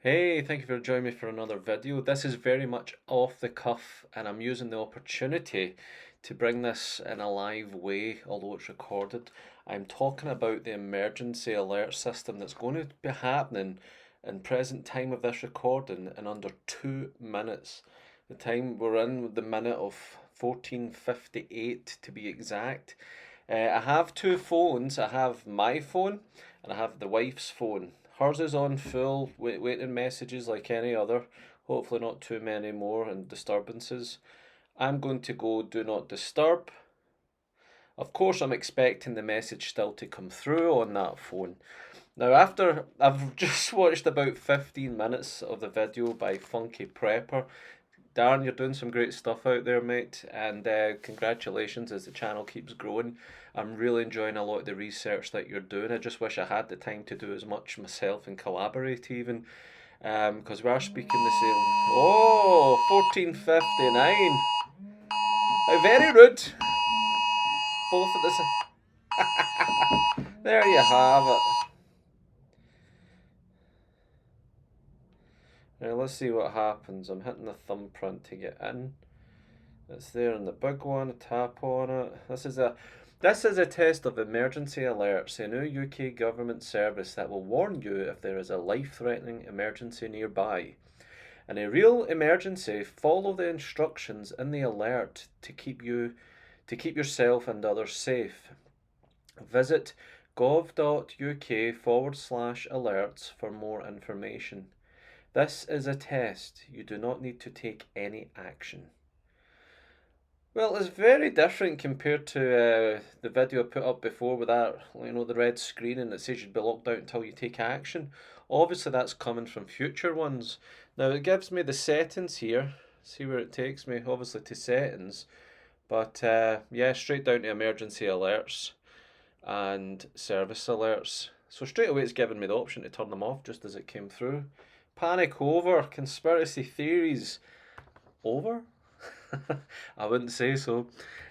Hey, thank you for joining me for another video. This is very much off the cuff, and I'm using the opportunity to bring this in a live way, although it's recorded. I'm talking about the emergency alert system that's going to be happening in present time of this recording in under 2 minutes. The time we're in with the minute of 14:58 to be exact. I have two phones. I have my phone and I have the wife's phone. Hers is on full, waiting messages like any other. Hopefully, not too many more and disturbances. I'm going to go do not disturb. Of course, I'm expecting the message still to come through on that phone. Now, after I've just watched about 15 minutes of the video by Funky Prepper, Darren, you're doing some great stuff out there, mate, and congratulations as the channel keeps growing. I'm really enjoying a lot of the research that you're doing. I just wish I had the time to do as much myself and collaborate even, because we are speaking the same. Oh, 14:59. Very rude. Both at the same. There you have it. Now let's see what happens. I'm hitting the thumbprint to get in. It's there in the big one. Tap on it. This is a test of emergency alerts, a new UK government service that will warn you if there is a life-threatening emergency nearby. In a real emergency, follow the instructions in the alert to keep yourself and others safe. Visit gov.uk/alerts for more information. This is a test. You do not need to take any action. Well, it's very different compared to the video I put up before with that, the red screen and it says you'd be locked out until you take action. Obviously, that's coming from future ones. Now, it gives me the settings here. See where it takes me, obviously to settings. But yeah, straight down to emergency alerts and service alerts. So straight away it's giving me the option to turn them off just as it came through. Panic over, conspiracy theories over? I wouldn't say so.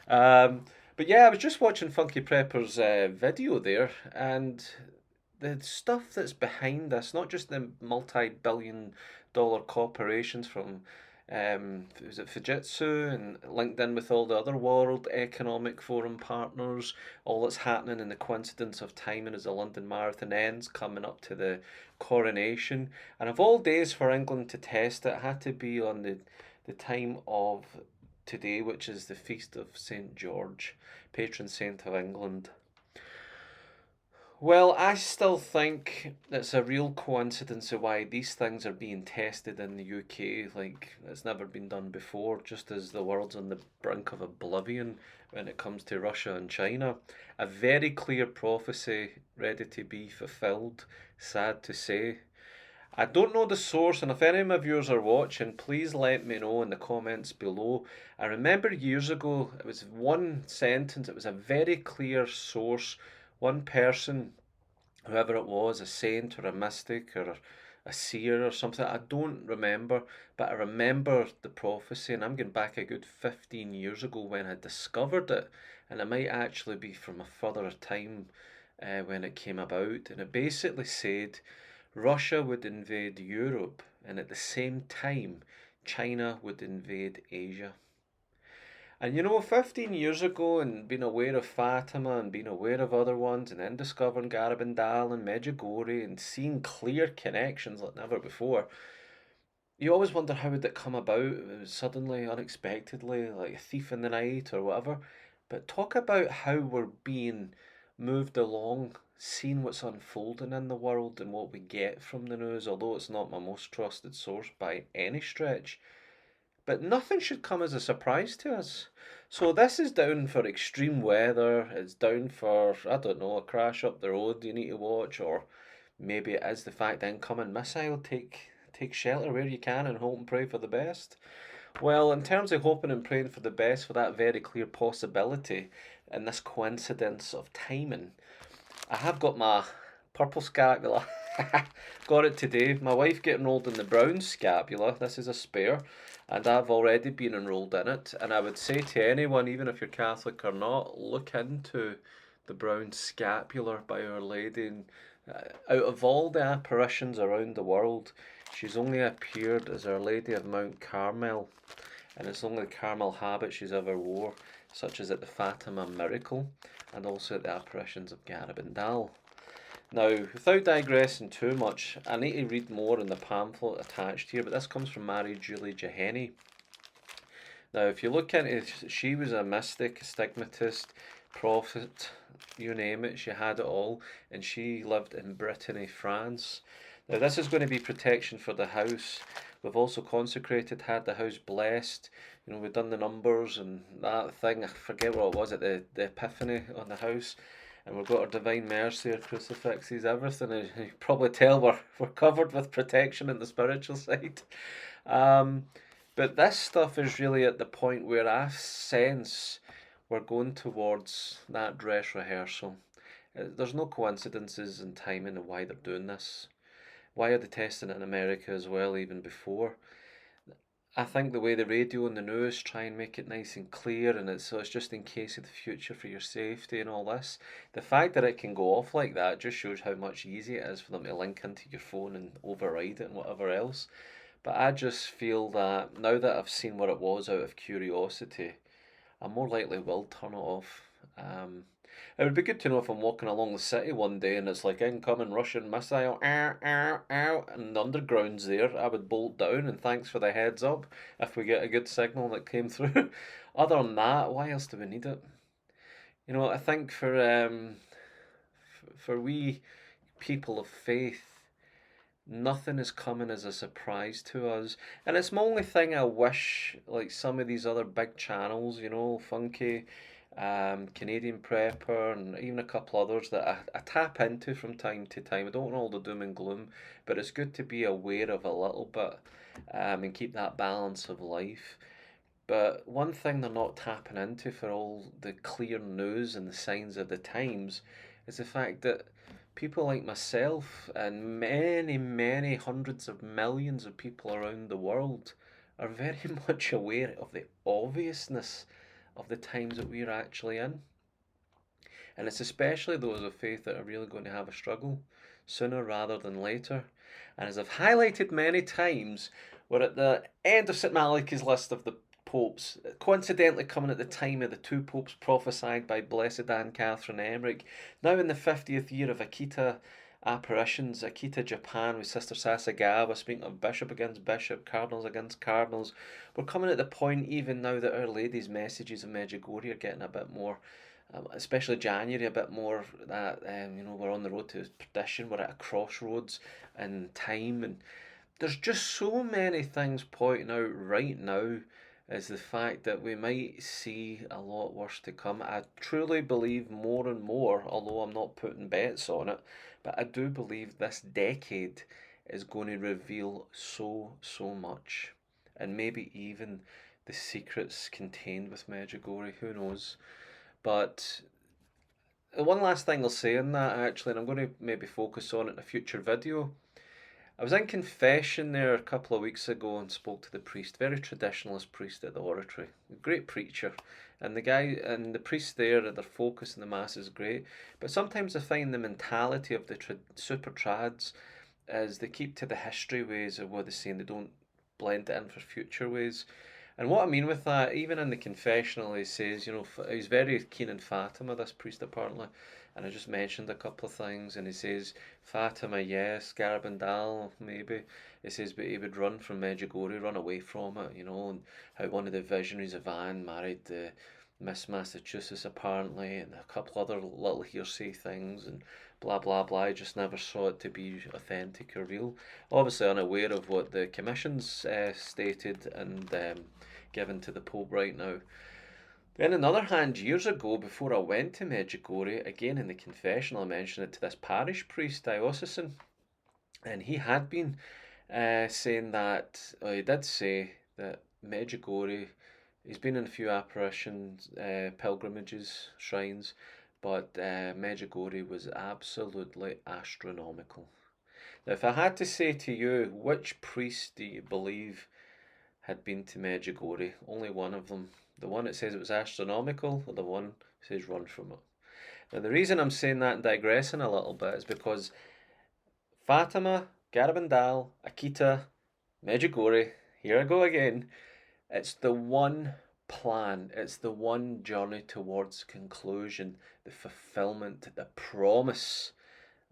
But yeah, I was just watching Funky Prepper's video there, and the stuff that's behind this, not just the multi-billion-dollar corporations from, was it Fujitsu and linked in with all the other World Economic Forum partners, all that's happening in the coincidence of timing as the London Marathon ends, coming up to the coronation. And of all days for England to test it, had to be on the time of today, which is the feast of St. George, patron saint of England. Well, I still think it's a real coincidence of why these things are being tested in the UK like it's never been done before, just as the world's on the brink of oblivion when it comes to Russia and China. A very clear prophecy ready to be fulfilled, sad to say. I don't know the source, and if any of my viewers are watching, please let me know in the comments below. I remember years ago, it was one sentence, it was a very clear source, one person, whoever it was, a saint or a mystic or a seer or something, I don't remember, but I remember the prophecy, and I'm going back a good 15 years ago when I discovered it, and it might actually be from a further time when it came about, and it basically said Russia would invade Europe, and at the same time, China would invade Asia. And 15 years ago, and being aware of Fatima and being aware of other ones, and then discovering Garabandal and Medjugorje and seeing clear connections like never before, you always wonder how would it come about suddenly, unexpectedly, like a thief in the night or whatever. But talk about how we're being moved along, seeing what's unfolding in the world and what we get from the news, although it's not my most trusted source by any stretch. But nothing should come as a surprise to us. So this is down for extreme weather, it's down for, I don't know, a crash up the road you need to watch, or maybe it is the fact that incoming missile, take shelter where you can and hope and pray for the best. Well, in terms of hoping and praying for the best for that very clear possibility and this coincidence of timing, I have got my purple scapula. Got it today. My wife get enrolled in the brown scapula. This is a spare, and I've already been enrolled in it. And I would say to anyone, even if you're Catholic or not, look into the brown scapular by Our Lady. And out of all the apparitions around the world, She's only appeared as Our Lady of Mount Carmel, and it's only the Carmel habit she's ever wore, such as at the Fatima Miracle and also at the apparitions of Garabandal. Now, without digressing too much, I need to read more in the pamphlet attached here, but this comes from Mary Julie Jeheny. Now, if you look into it, she was a mystic, a stigmatist, prophet, you name it, she had it all, and she lived in Brittany, France. Now, this is going to be protection for the house. We've also consecrated, had the house blessed. You know, we've done the numbers and that thing. I forget what it was at the Epiphany on the house. And we've got our Divine Mercy, our crucifixes, everything. And you can probably tell we're covered with protection in the spiritual side. But this stuff is really at the point where I sense we're going towards that dress rehearsal. There's no coincidences in timing of why they're doing this. Why are they testing it in America as well, even before? I think the way the radio and the news try and make it nice and clear, and so it's just in case of the future for your safety and all this. The fact that it can go off like that just shows how much easier it is for them to link into your phone and override it and whatever else. But I just feel that now that I've seen what it was out of curiosity, I more likely will turn it off. It would be good to know if I'm walking along the city one day and it's like incoming Russian missile, ow, ow, ow, and the underground's there. I would bolt down and thanks for the heads up if we get a good signal that came through. Other than that, why else do we need it? You know, I think for we people of faith, nothing is coming as a surprise to us. And it's my only thing I wish, like some of these other big channels, you know, Funky, Canadian Prepper, and even a couple others that I tap into from time to time. I don't want all the doom and gloom, but it's good to be aware of a little bit and keep that balance of life. But one thing they're not tapping into for all the clear news and the signs of the times is the fact that people like myself and many, many hundreds of millions of people around the world are very much aware of the obviousness of the times that we're actually in. And it's especially those of faith that are really going to have a struggle sooner rather than later. And as I've highlighted many times, we're at the end of St. Malachy's list of the popes, coincidentally coming at the time of the two popes prophesied by Blessed Anne Catherine Emmerich, now in the 50th year of Akita apparitions, Akita Japan with Sister Sasagawa, speaking of bishop against bishop, cardinals against cardinals. We're coming at the point even now that Our Lady's messages of Medjugorje are getting a bit more, especially January, a bit more that, you know, we're on the road to perdition, we're at a crossroads in time, and there's just so many things pointing out right now is the fact that we might see a lot worse to come. I truly believe more and more, although I'm not putting bets on it, but I do believe this decade is going to reveal so much. And maybe even the secrets contained with Medjugorje, who knows. But one last thing I'll say on that actually, and I'm going to maybe focus on it in a future video. I was in confession there a couple of weeks ago and spoke to the priest, very traditionalist priest at the oratory, great preacher. And the guy and the priest there, their focus in the mass is great. But sometimes I find the mentality of the super trads is they keep to the history ways of what they're saying. They don't blend it in for future ways. And what I mean with that, even in the confessional, he says, you know, he's very keen in Fatima, this priest apparently. And I just mentioned a couple of things, and he says, Fatima, yes, Garabandal, maybe. He says, but he would run from Medjugorje, run away from it, you know, and how one of the visionaries of Anne married Miss Massachusetts, apparently, and a couple other little hearsay things, and blah, blah, blah. I just never saw it to be authentic or real. Obviously unaware of what the commission's stated and given to the Pope right now. Then, on the other hand, years ago, before I went to Medjugorje, again in the confessional, I mentioned it to this parish priest, diocesan, and he had been saying that, or he did say that Medjugorje, he's been in a few apparitions, pilgrimages, shrines, but Medjugorje was absolutely astronomical. Now, if I had to say to you, which priest do you believe had been to Medjugorje? Only one of them. The one that says it was astronomical, or the one that says run from it. Now, the reason I'm saying that and digressing a little bit is because Fatima Garabandal, Akita, Medjugorje, here I go again. It's the one plan, it's the one journey towards conclusion, the fulfillment, the promise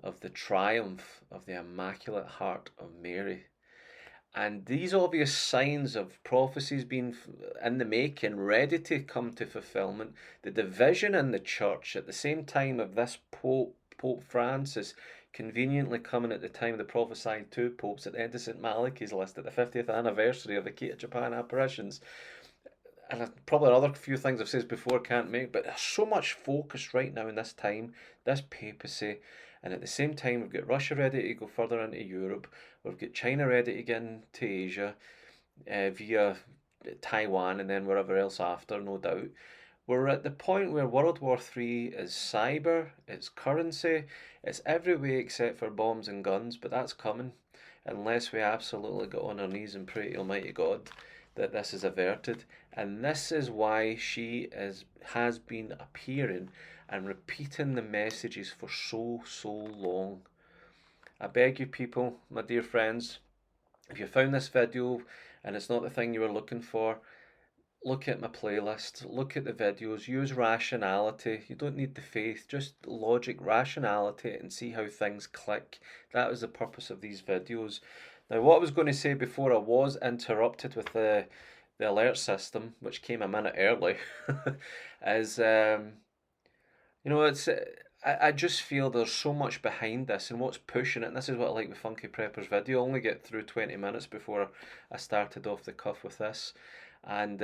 of the triumph of the Immaculate Heart of Mary. And these obvious signs of prophecies being in the making, ready to come to fulfillment, the division in the church at the same time of this Pope, Pope Francis, conveniently coming at the time of the prophesied two popes at the end of St. Malachi's list at the 50th anniversary of the Akita Japan apparitions. And probably another few things I've said before can't make, but there's so much focus right now in this time, this papacy, and at the same time we've got Russia ready to go further into Europe, we've got China ready to get into Asia via Taiwan and then wherever else after, no doubt. We're at the point where World War III is cyber, it's currency, it's every way except for bombs and guns, but that's coming unless we absolutely get on our knees and pray to Almighty God that this is averted. And this is why she has been appearing and repeating the messages for so long. I beg you people, my dear friends, if you found this video and it's not the thing you were looking for, look at my playlist, look at the videos, use rationality. You don't need the faith, just logic, rationality, and see how things click. That was the purpose of these videos. Now, what I was going to say before I was interrupted with the alert system, which came a minute early, is it's I just feel there's so much behind this and what's pushing it. And this is what I like with Funky Prepper's video. I only get through 20 minutes before I started off the cuff with this. And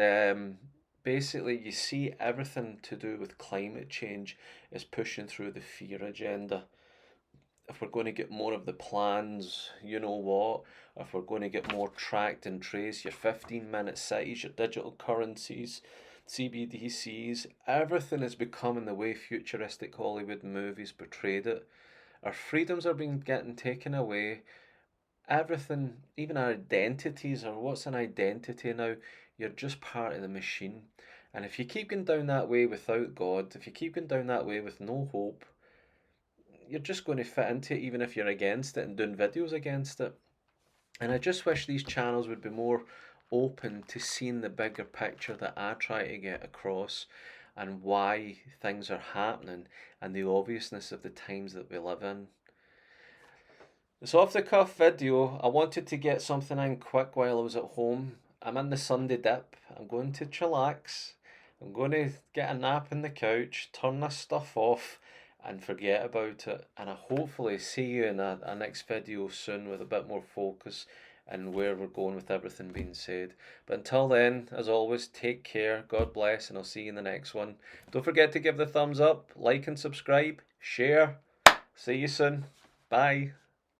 basically, you see everything to do with climate change is pushing through the fear agenda. If we're going to get more of the plans, you know what, if we're going to get more tracked and trace, your 15-minute cities, your digital currencies, CBDCs, everything is becoming the way futuristic Hollywood movies portrayed it. Our freedoms are getting taken away. Everything, even our identities, or what's an identity now, you're just part of the machine. And if you keep going down that way without God, if you keep going down that way with no hope, you're just going to fit into it even if you're against it and doing videos against it. And I just wish these channels would be more open to seeing the bigger picture that I try to get across and why things are happening and the obviousness of the times that we live in. This off the cuff video, I wanted to get something in quick while I was at home. I'm in the Sunday dip, I'm going to chillax, I'm going to get a nap on the couch, turn this stuff off and forget about it. And I hopefully see you in a next video soon with a bit more focus and where we're going with everything being said. But until then, as always, take care, God bless, and I'll see you in the next one. Don't forget to give the thumbs up, like and subscribe, share. See you soon. Bye.